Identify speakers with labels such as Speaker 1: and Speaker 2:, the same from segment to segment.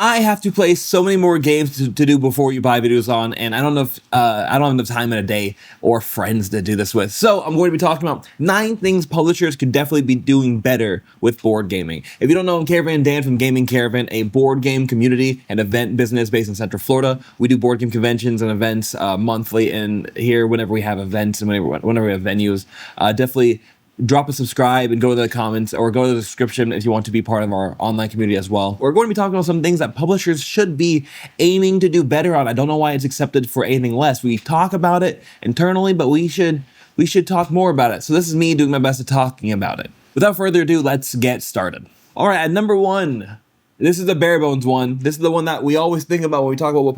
Speaker 1: I have to play so many more games to do before you buy videos on, and I don't know if I don't have enough time in a day or friends to do this with. So I'm going to be talking about 9 things publishers could definitely be doing better with board gaming. If you don't know, I'm Caravan Dan from Gaming Caravan, a board game community and event business based in Central Florida. We do board game conventions and events monthly, and here whenever we have events and whenever we have venues, definitely drop a subscribe and go to the comments or go to the description if you want to be part of our online community as well. We're going to be talking about some things that publishers should be aiming to do better on. I don't know why it's accepted for anything less. We talk about it internally, but we should talk more about it. So this is me doing my best at talking about it. Without further ado, let's get started. All right, at number 1, this is the bare bones one. This is the one that we always think about when we talk about what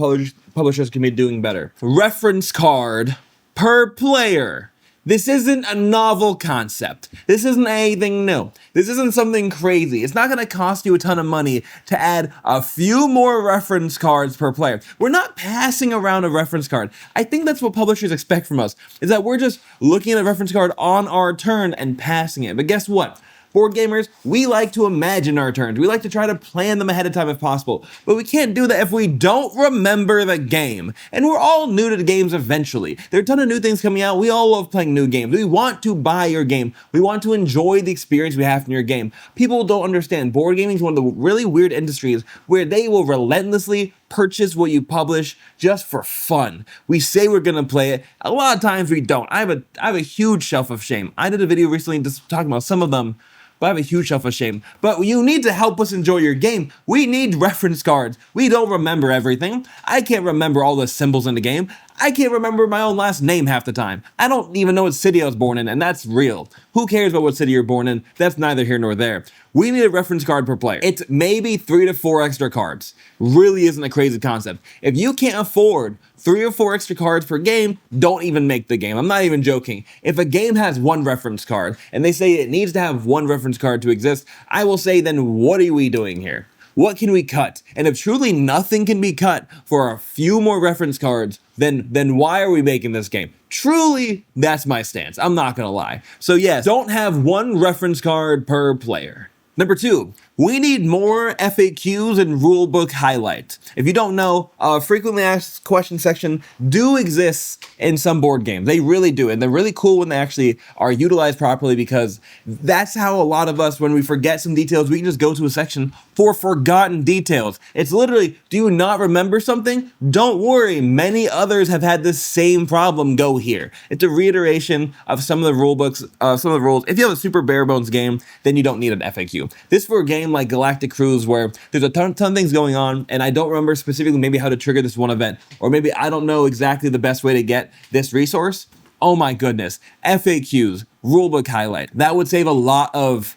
Speaker 1: publishers can be doing better. Reference card per player. This isn't a novel concept. This isn't anything new. This isn't something crazy. It's not going to cost you a ton of money to add a few more reference cards per player. We're not passing around a reference card. I think that's what publishers expect from us, is that we're just looking at a reference card on our turn and passing it. But guess what? Board gamers, we like to imagine our turns. We like to try to plan them ahead of time if possible. But we can't do that if we don't remember the game. And we're all new to the games eventually. There are a ton of new things coming out. We all love playing new games. We want to buy your game. We want to enjoy the experience we have from your game. People don't understand. Board gaming is one of the really weird industries where they will relentlessly purchase what you publish just for fun. We say we're gonna play it. A lot of times we don't. I have a huge shelf of shame. I did a video recently just talking about some of them, but I have a huge shelf of shame. But you need to help us enjoy your game. We need reference cards. We don't remember everything. I can't remember all the symbols in the game. I can't remember my own last name half the time. I don't even know what city I was born in, and that's real. Who cares about what city you're born in? That's neither here nor there. We need a reference card per player. It's maybe 3 to 4 extra cards. Really isn't a crazy concept. If you can't afford 3 or 4 extra cards per game, don't even make the game. I'm not even joking. If a game has 1 reference card and they say it needs to have 1 reference card to exist, I will say, then what are we doing here? What can we cut? And if truly nothing can be cut for a few more reference cards, then why are we making this game? Truly, that's my stance. I'm not gonna lie. So yes, don't have 1 reference card per player. Number 2, we need more FAQs and rulebook highlights. If you don't know, frequently asked questions section do exist in some board games. They really do, and they're really cool when they actually are utilized properly, because that's how a lot of us, when we forget some details, we can just go to a section for forgotten details. It's literally, do you not remember something? Don't worry, many others have had the same problem. Go here. It's a reiteration of some of the rule books, some of the rules. If you have a super bare bones game, then you don't need an FAQ. This for a game like Galactic Cruise, where there's a ton of things going on, and I don't remember specifically maybe how to trigger this one event, or maybe I don't know exactly the best way to get this resource. Oh my goodness, FAQs, rulebook highlight. That would save a lot of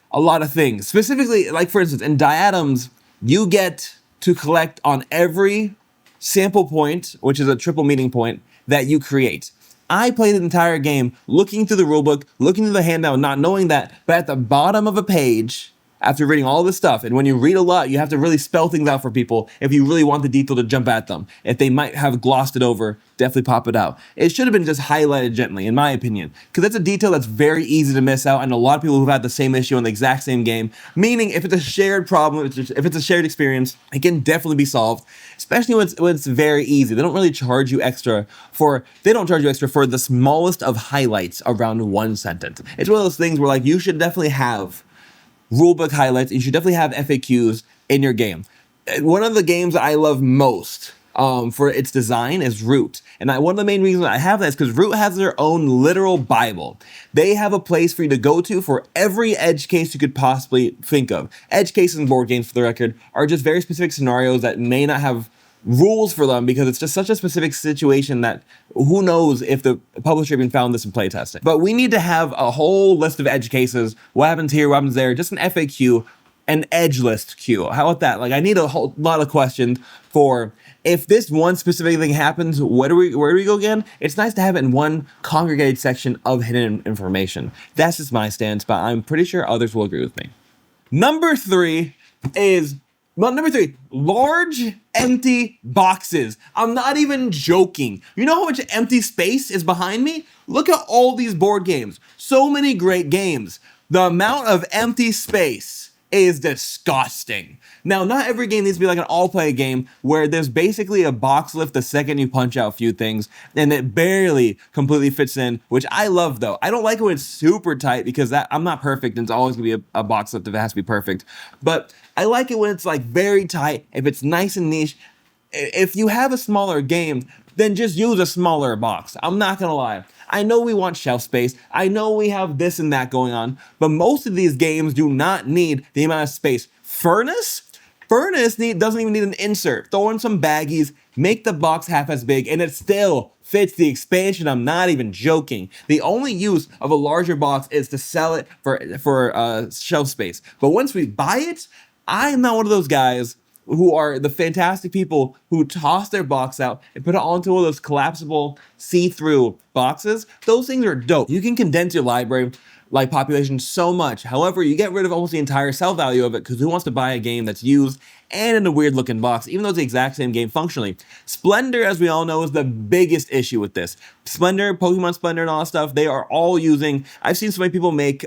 Speaker 1: things. Specifically, like for instance, in Diatoms, you get to collect on every sample point, which is a triple meaning point, that you create. I played the entire game looking through the rulebook, looking through the handout, not knowing that, but at the bottom of a page, after reading all this stuff, and when you read a lot, you have to really spell things out for people if you really want the detail to jump at them. If they might have glossed it over, definitely pop it out. It should have been just highlighted gently, in my opinion, because that's a detail that's very easy to miss out, and a lot of people who've had the same issue on the exact same game, meaning if it's a shared problem, if it's a shared experience, it can definitely be solved, especially when it's very easy. They don't really charge you extra for the smallest of highlights around one sentence. It's one of those things where, like, you should definitely have rulebook highlights. You should definitely have FAQs in your game. One of the games that I love most for its design is Root. And one of the main reasons I have that is because Root has their own literal Bible. They have a place for you to go to for every edge case you could possibly think of. Edge cases in board games, for the record, are just very specific scenarios that may not have rules for them, because it's just such a specific situation that who knows if the publisher even found this in playtesting. But we need to have a whole list of edge cases. What happens here, what happens there, just an FAQ, an edge list queue. How about that? Like, I need a whole lot of questions for if this one specific thing happens, where do we go again? It's nice to have it in one congregated section of hidden information. That's just my stance, but I'm pretty sure others will agree with me. Number 3, large empty boxes. I'm not even joking. You know how much empty space is behind me? Look at all these board games. So many great games. The amount of empty space is disgusting. Now, not every game needs to be like an all-play game where there's basically a box lift the second you punch out a few things, and it barely completely fits in, which I love though. I don't like it when it's super tight because I'm not perfect and it's always gonna be a box lift if it has to be perfect. But I like it when it's like very tight, if it's nice and niche. If you have a smaller game, then just use a smaller box. I'm not gonna lie. I know we want shelf space. I know we have this and that going on, but most of these games do not need the amount of space. Furnace doesn't even need an insert. Throw in some baggies, make the box half as big, and it still fits the expansion. I'm not even joking. The only use of a larger box is to sell it for shelf space. But once we buy it, I am not one of those guys who are the fantastic people who toss their box out and put it onto one of those collapsible see-through boxes. Those things are dope. You can condense your library like population so much. However, you get rid of almost the entire sell value of it because who wants to buy a game that's used and in a weird looking box, even though it's the exact same game functionally. Splendor, as we all know, is the biggest issue with this. Splendor, Pokemon Splendor and all that stuff, they are all using, I've seen so many people make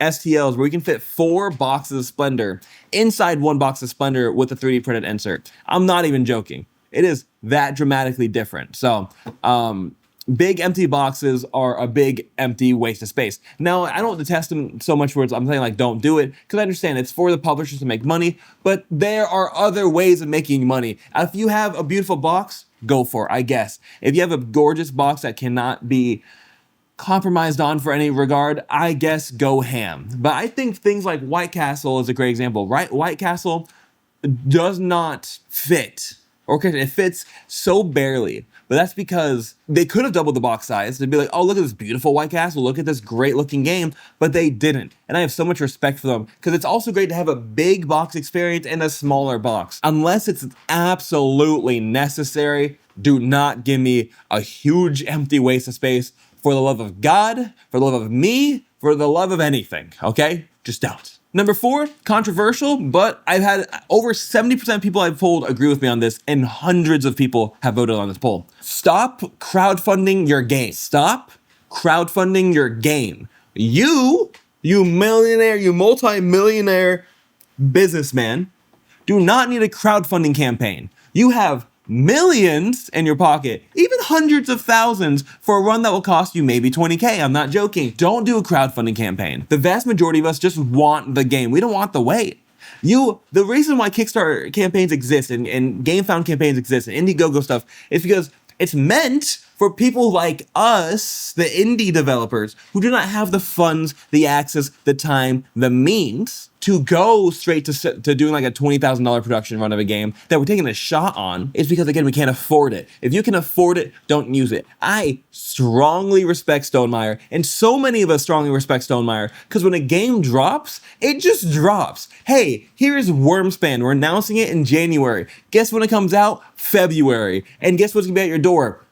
Speaker 1: STLs where you can fit 4 boxes of Splendor inside one box of Splendor with a 3D printed insert. I'm not even joking. It is that dramatically different. So, big empty boxes are a big empty waste of space. Now, I don't detest them so much where I'm saying like don't do it, because I understand it's for the publishers to make money, but there are other ways of making money. If you have a beautiful box, go for it, I guess. If you have a gorgeous box that cannot be compromised on for any regard, I guess go ham. But I think things like White Castle is a great example, right? White Castle does not fit, or it fits so barely, but that's because they could have doubled the box size. They'd be like, oh, look at this beautiful White Castle, look at this great looking game, but they didn't. And I have so much respect for them because it's also great to have a big box experience and a smaller box. Unless it's absolutely necessary, do not give me a huge empty waste of space. For the love of God, for the love of me, for the love of anything, okay? Just don't. Number 4, controversial, but I've had over 70% of people I've polled agree with me on this, and hundreds of people have voted on this poll. Stop crowdfunding your game. Stop crowdfunding your game. You millionaire, you multi-millionaire businessman, do not need a crowdfunding campaign. You have millions in your pocket, even hundreds of thousands for a run that will cost you maybe 20K. I'm not joking. Don't do a crowdfunding campaign. The vast majority of us just want the game. We don't want the wait. The reason why Kickstarter campaigns exist and GameFound campaigns exist and Indiegogo stuff is because it's meant for people like us, the indie developers, who do not have the funds, the access, the time, the means to go straight to doing like a $20,000 production run of a game that we're taking a shot on. Is because, again, we can't afford it. If you can afford it, don't use it. I strongly respect Stonemaier, and so many of us strongly respect Stonemaier, because when a game drops, it just drops. Hey, here's Wormspan. We're announcing it in January. Guess when it comes out? February. And guess what's gonna be at your door?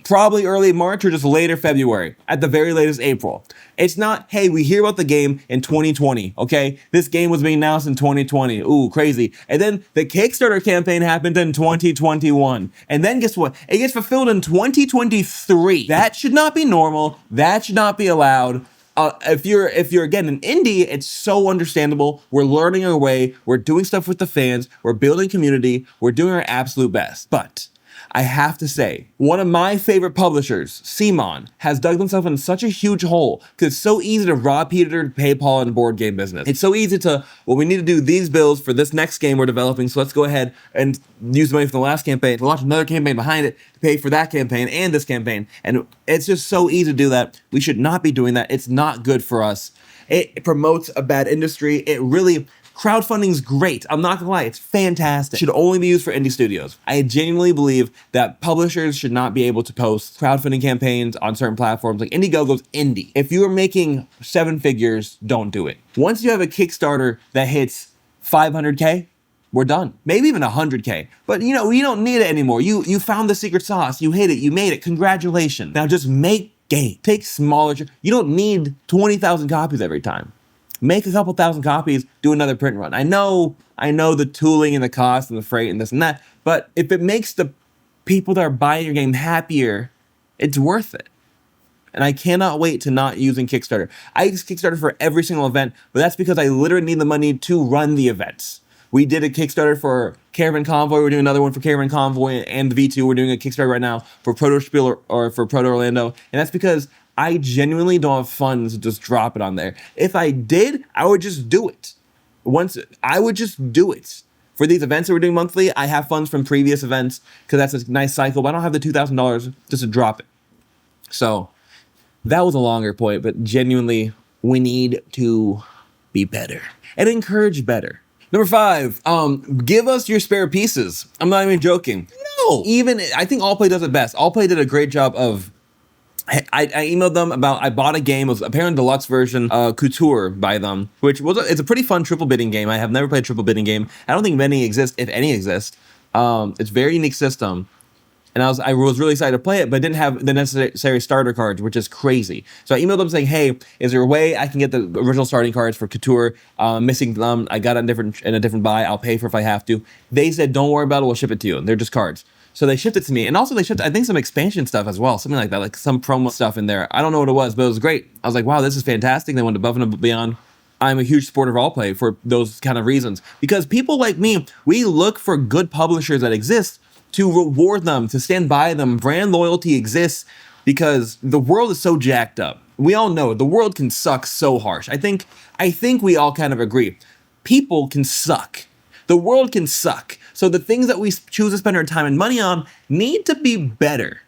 Speaker 1: Probably early March or just later February, at the very latest April. It's not, hey, we hear about the game in 2020, okay? This game was being announced in 2020. Ooh, crazy. And then the Kickstarter campaign happened in 2021. And then guess what? It gets fulfilled in 2023. That should not be normal. That should not be allowed. If you're again an indie, it's so understandable. We're learning our way. We're doing stuff with the fans. We're building community. We're doing our absolute best. But I have to say, one of my favorite publishers, CMON, has dug themselves in such a huge hole because it's so easy to rob Peter to pay Paul in the board game business. It's so easy to, well, we need to do these bills for this next game we're developing, so let's go ahead and use the money from the last campaign to launch another campaign behind it to pay for that campaign and this campaign. And it's just so easy to do that. We should not be doing that. It's not good for us. It promotes a bad industry. Crowdfunding is great. I'm not gonna lie, it's fantastic. It should only be used for indie studios. I genuinely believe that publishers should not be able to post crowdfunding campaigns on certain platforms. Like Indiegogo's indie. If you are making 7 figures, don't do it. Once you have a Kickstarter that hits 500K, we're done. Maybe even 100K. But you don't need it anymore. You found the secret sauce. You hit it. You made it. Congratulations. Now just make game. Take smaller. You don't need 20,000 copies every time. Make a couple thousand copies, do another print run. I know the tooling and the cost and the freight and this and that, but if it makes the people that are buying your game happier, it's worth it. and I cannot wait to not using Kickstarter. I use Kickstarter for every single event, but that's because I literally need the money to run the events. We did a Kickstarter for Caravan Convoy. We're doing another one for Caravan Convoy and the V2. We're doing a Kickstarter right now for Proto Spiel or for Proto Orlando. And that's because I genuinely don't have funds to just drop it on there. If I did, I would just do it. I would just do it. For these events that we're doing monthly, I have funds from previous events because that's a nice cycle, but I don't have the $2,000 just to drop it. So that was a longer point, but genuinely, we need to be better and encourage better. Number 5, give us your spare pieces. I'm not even joking. No, I think Allplay does it best. Allplay did a great job of. I emailed them about. I bought a game. It was apparently deluxe version, Couture by them, which it's a pretty fun triple bidding game. I have never played a triple bidding game. I don't think many exist, if any exist. It's a very unique system. And I was really excited to play it, but didn't have the necessary starter cards, which is crazy. So I emailed them saying, "Hey, is there a way I can get the original starting cards for Couture? Missing them. I got it in a different buy. I'll pay for if I have to." They said, "Don't worry about it. We'll ship it to you. They're just cards." So they shipped it to me, and also they shipped, I think, some expansion stuff as well, something like that, like some promo stuff in there. I don't know what it was, but it was great. I was like, "Wow, this is fantastic." They went above and beyond. I'm a huge supporter of Allplay for those kind of reasons, because people like me, we look for good publishers that exist to reward them, to stand by them. Brand loyalty exists because the world is so jacked up. We all know the world can suck so harsh. I think we all kind of agree. People can suck. The world can suck. So the things that we choose to spend our time and money on need to be better.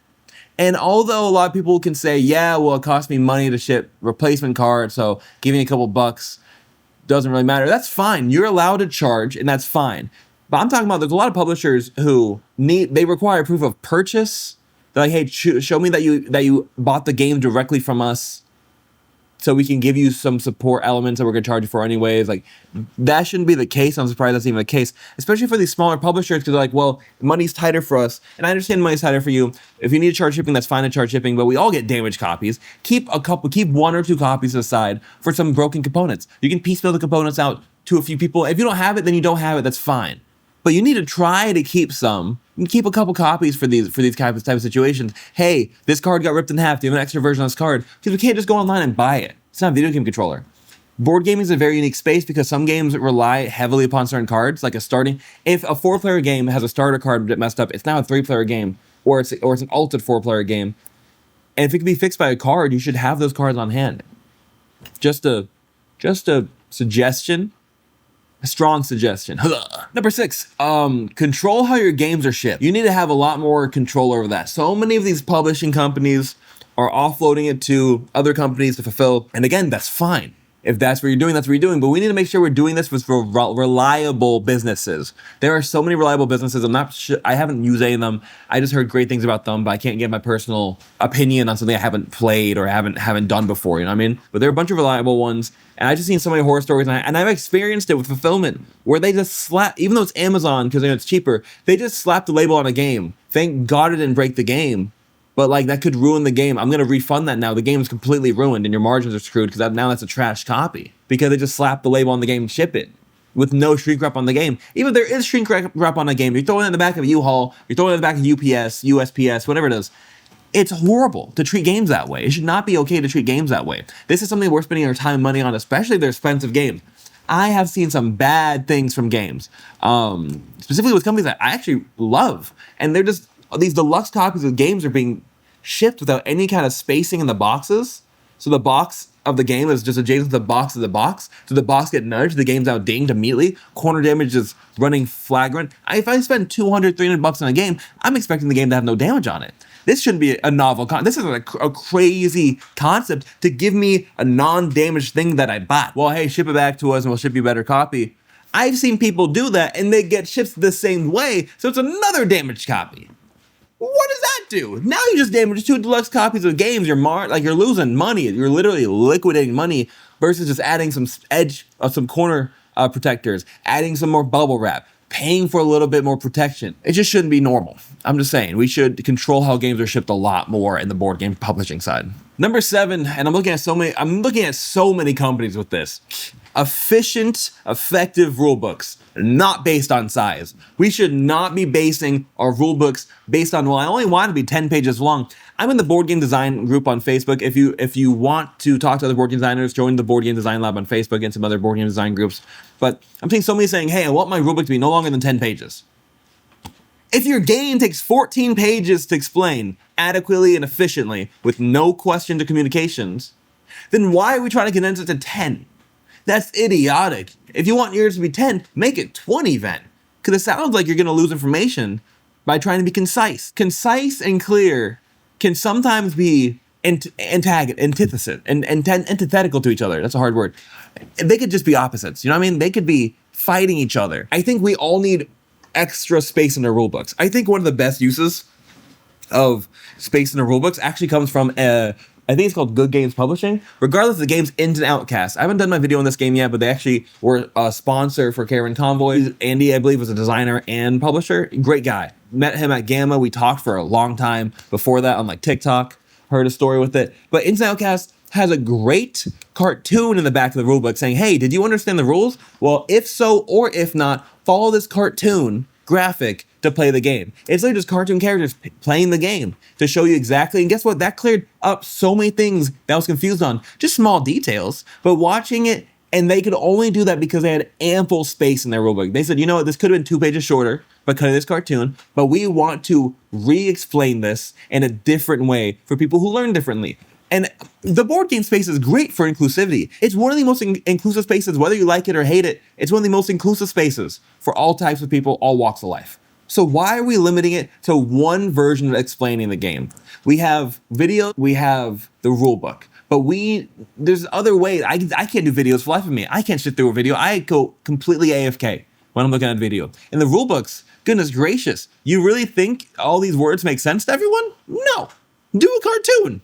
Speaker 1: And although a lot of people can say, "Yeah, well, it cost me money to ship replacement cards, so giving a couple bucks doesn't really matter," that's fine. You're allowed to charge, and that's fine. But I'm talking about there's a lot of publishers who they require proof of purchase. They're like, "Hey, show me that you bought the game directly from us, so we can give you some support elements that we're gonna charge you for anyways." Like, that shouldn't be the case. I'm surprised that's even the case, especially for these smaller publishers, because they're like, "Well, money's tighter for us," and I understand money's tighter for you. If you need to charge shipping, that's fine to charge shipping, but we all get damaged copies. Keep 1 or 2 copies aside for some broken components. You can piecemeal the components out to a few people. If you don't have it, then you don't have it. That's fine. But you need to try to keep some. You can keep a couple copies for these type of situations. Hey, this card got ripped in half. Do you have an extra version of this card? Because we can't just go online and buy it. It's not a video game controller. Board gaming is a very unique space because some games rely heavily upon certain cards, like if a 4-player game has a starter card that messed up, it's now a 3-player game, or it's an altered 4-player game. And if it can be fixed by a card, you should have those cards on hand. Just a suggestion. A strong suggestion. Number 6, control how your games are shipped. You need to have a lot more control over that. So many of these publishing companies are offloading it to other companies to fulfill. And again, that's fine. If that's what you're doing, that's what you're doing. But we need to make sure we're doing this with reliable businesses. There are so many reliable businesses. I haven't used any of them. I just heard great things about them, but I can't give my personal opinion on something I haven't played or haven't done before. You know what I mean? But there are a bunch of reliable ones. And I've just seen so many horror stories, and I've experienced it with fulfillment, where they just slap, even though it's Amazon, because it's cheaper, they just slap the label on a game. Thank God it didn't break the game. But like, that could ruin the game. I'm going to refund that now. The game is completely ruined and your margins are screwed because now that's a trash copy. Because they just slapped the label on the game and ship it with no shrink wrap on the game. Even if there is shrink wrap on a game, you're throwing it in the back of a U-Haul, you're throwing it in the back of UPS, USPS, whatever it is. It's horrible to treat games that way. It should not be okay to treat games that way. This is something we're spending our time and money on, especially if they're expensive games. I have seen some bad things from games, specifically with companies that I actually love. And they're just, these deluxe copies of games are being shipped without any kind of spacing in the boxes. So the box of the game is just adjacent to the box of the box. So the box get nudged, the game's out dinged immediately. Corner damage is running flagrant. If I spend $200, $300 on a game, I'm expecting the game to have no damage on it. This shouldn't be a novel this is a crazy concept to give me a non-damaged thing that I bought. Well, hey, ship it back to us and we'll ship you a better copy. I've seen people do that and they get shipped the same way, so it's another damaged copy. What does that do? Now you just damaged 2 deluxe copies of games. You're losing money. You're literally liquidating money versus just adding some edge of some corner protectors, adding some more bubble wrap, paying for a little bit more protection. It just shouldn't be normal. I'm just saying, we should control how games are shipped a lot more in the board game publishing side. Number 7, and I'm looking at so many companies with this. efficient, effective rule books, not based on size. We should not be basing our rule books based on, well, I only want to be 10 pages long. I'm in the board game design group on Facebook. If you want to talk to other board game designers, join the Board Game Design Lab on Facebook and some other board game design groups. But I'm seeing somebody saying, hey, I want my rulebook to be no longer than 10 pages. If your game takes 14 pages to explain adequately and efficiently with no questions or communications, then why are we trying to condense it to 10? That's idiotic. If you want yours to be 10, make it 20 then. Because it sounds like you're going to lose information by trying to be concise. Concise and clear can sometimes be antithetical to each other. That's a hard word. They could just be opposites. You know what I mean? They could be fighting each other. I think we all need extra space in our rule books. I think one of the best uses of space in the rule books actually comes from I think it's called Good Games Publishing. Regardless of the game's ins and outcasts. I haven't done my video on this game yet, but they actually were a sponsor for Caravan Convoy. Andy, I believe, was a designer and publisher. Great guy. Met him at Gamma. We talked for a long time before that on like TikTok. Heard a story with it. But Ins and Outcasts has a great cartoon in the back of the rulebook saying, hey, did you understand the rules? Well, if so or if not, follow this cartoon graphic to play the game. It's like just cartoon characters playing the game to show you exactly. And guess what? That cleared up so many things that I was confused on. Just small details. But watching it, and they could only do that because they had ample space in their rulebook. They said, you know what? This could have been 2 pages shorter because of this cartoon, but we want to re-explain this in a different way for people who learn differently. And the board game space is great for inclusivity. It's one of the most inclusive spaces, whether you like it or hate it. It's one of the most inclusive spaces for all types of people, all walks of life. So why are we limiting it to one version of explaining the game? We have video, we have the rule book, but there's other ways. I can't do videos for the life of me. I can't sit through a video. I go completely AFK when I'm looking at a video. In the rule books, goodness gracious, you really think all these words make sense to everyone? No, do a cartoon.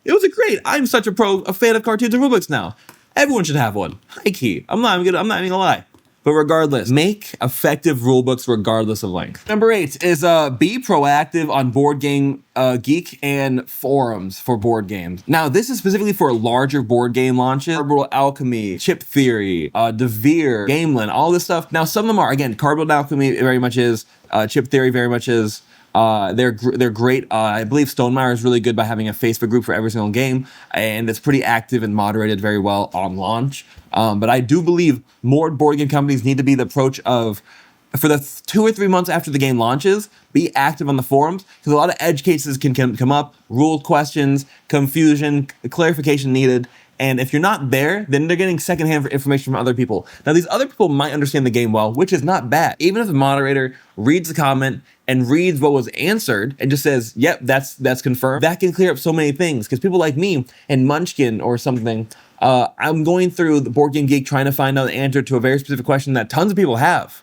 Speaker 1: It was great. I'm such a fan of cartoons and rulebooks now. Everyone should have one. High key. I'm not even gonna lie. But regardless, make effective rulebooks regardless of length. Number 8 is be proactive on Board Game Geek and forums for board games. Now, this is specifically for larger board game launches. Cardboard Alchemy, Chip Theory, Devere, Gameland, all this stuff. Now, some of them are, again, Cardboard Alchemy very much is, Chip Theory very much is. They're great. I believe Stonemaier is really good by having a Facebook group for every single game, and it's pretty active and moderated very well on launch. But I do believe more board game companies need to be the approach of, for the 2 or 3 months after the game launches, be active on the forums, because a lot of edge cases can come up, rule questions, confusion, clarification needed. And if you're not there, then they're getting secondhand information from other people. Now, these other people might understand the game well, which is not bad. Even if the moderator reads the comment and reads what was answered and just says, yep, that's confirmed, that can clear up so many things. Because people like me and Munchkin or something, I'm going through the Board Game Geek trying to find out the answer to a very specific question that tons of people have.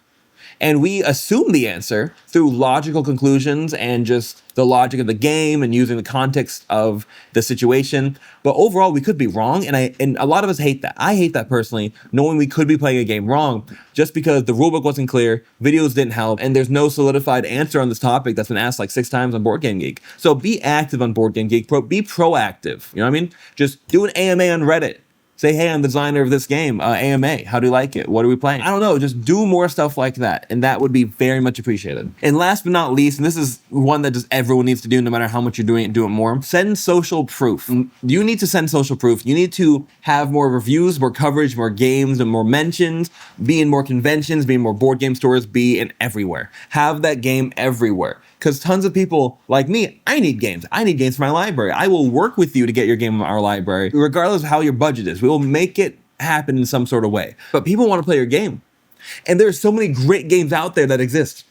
Speaker 1: And we assume the answer through logical conclusions and just the logic of the game and using the context of the situation. But overall, we could be wrong. And a lot of us hate that. I hate that personally, knowing we could be playing a game wrong just because the rulebook wasn't clear, videos didn't help, and there's no solidified answer on this topic that's been asked like 6 times on Board Game Geek. So be active on Board Game Geek. Be proactive. You know what I mean? Just do an AMA on Reddit. Say, hey, I'm the designer of this game, AMA. How do you like it? What are we playing? I don't know. Just do more stuff like that. And that would be very much appreciated. And last but not least, and this is one that just everyone needs to do no matter how much you're doing it, do it more. Send social proof. You need to send social proof. You need to have more reviews, more coverage, more games, and more mentions. Be in more conventions, be in more board game stores, be in everywhere. Have that game everywhere. Because tons of people like me, I need games. I need games for my library. I will work with you to get your game in our library, regardless of how your budget is. We will make it happen in some sort of way. But people want to play your game. And there's so many great games out there that exist,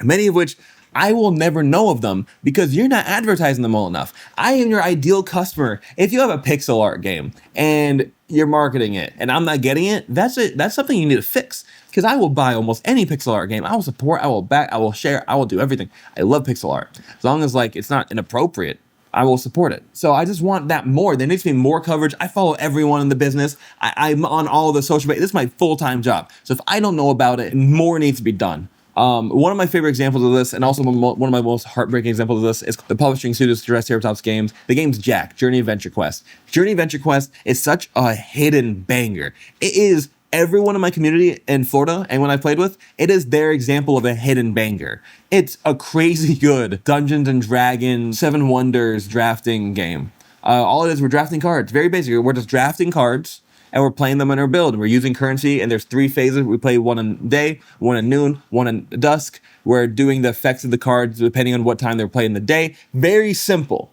Speaker 1: many of which I will never know of them because you're not advertising them well enough. I am your ideal customer. If you have a pixel art game and you're marketing it and I'm not getting it, that's something you need to fix. Because I will buy almost any pixel art game. I will support, I will back, I will share, I will do everything. I love pixel art. As long as it's not inappropriate, I will support it. So I just want that more. There needs to be more coverage. I follow everyone in the business. I'm on all the social media. This is my full-time job. So if I don't know about it, more needs to be done. One of my favorite examples of this, and also one of my most heartbreaking examples of this, is the publishing studio Triceratops Games. The game's Jack, Journey Adventure Quest. Journey Adventure Quest is such a hidden banger. It is everyone in my community in Florida, and when I played with, it is their example of a hidden banger. It's a crazy good Dungeons and Dragons, Seven Wonders drafting game. All it is, we're drafting cards. Very basic. We're just drafting cards, and we're playing them in our build. We're using currency, and there's 3 phases. We play one in day, one at noon, one in dusk. We're doing the effects of the cards depending on what time they're playing the day. Very simple,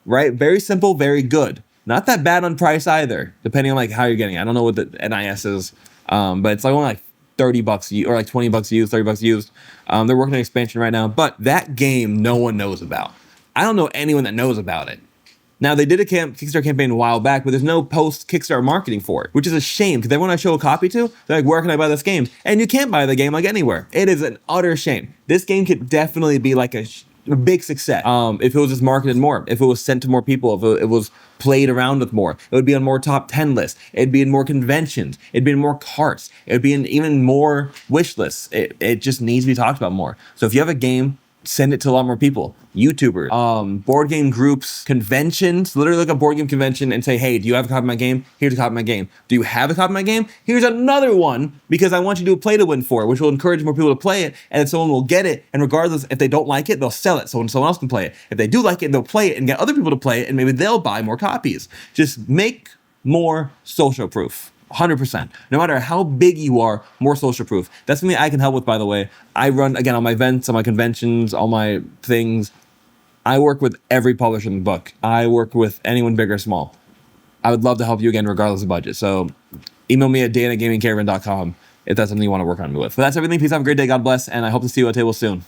Speaker 1: right? Very simple, very good. Not that bad on price either, depending on like how you're getting it. I don't know what the NIS is, but it's like only like $30 or like $20 used, $30 used. They're working on expansion right now, but that game no one knows about. I don't know anyone that knows about it. Now, they did a Kickstarter campaign a while back, but there's no post-Kickstarter marketing for it, which is a shame, because everyone I show a copy to, they're like, where can I buy this game? And you can't buy the game like anywhere. It is an utter shame. This game could definitely be like a big success if it was just marketed more, if it was sent to more people, if it was played around with more. It would be on more top 10 lists. It'd be in more conventions. It'd be in more carts. It would be in even more wish lists. It just needs to be talked about more. So if you have a game, send it to a lot more people. YouTubers, board game groups, conventions. Literally look at board game convention and say, hey, do you have a copy of my game? Here's a copy of my game. Do you have a copy of my game? Here's another one, because I want you to do a play to win for it, which will encourage more people to play it, and then someone will get it, and regardless, if they don't like it, they'll sell it so someone else can play it. If they do like it, they'll play it and get other people to play it, and maybe they'll buy more copies. Just make more social proof. 100%. No matter how big you are, more social proof. That's something I can help with, by the way. I run, again, all my events, all my conventions, all my things. I work with every publisher in the book. I work with anyone big or small. I would love to help you again, regardless of budget. So email me at dan@gamingcaravan.com if that's something you want to work on me with. But that's everything. Please have a great day. God bless. And I hope to see you at table soon.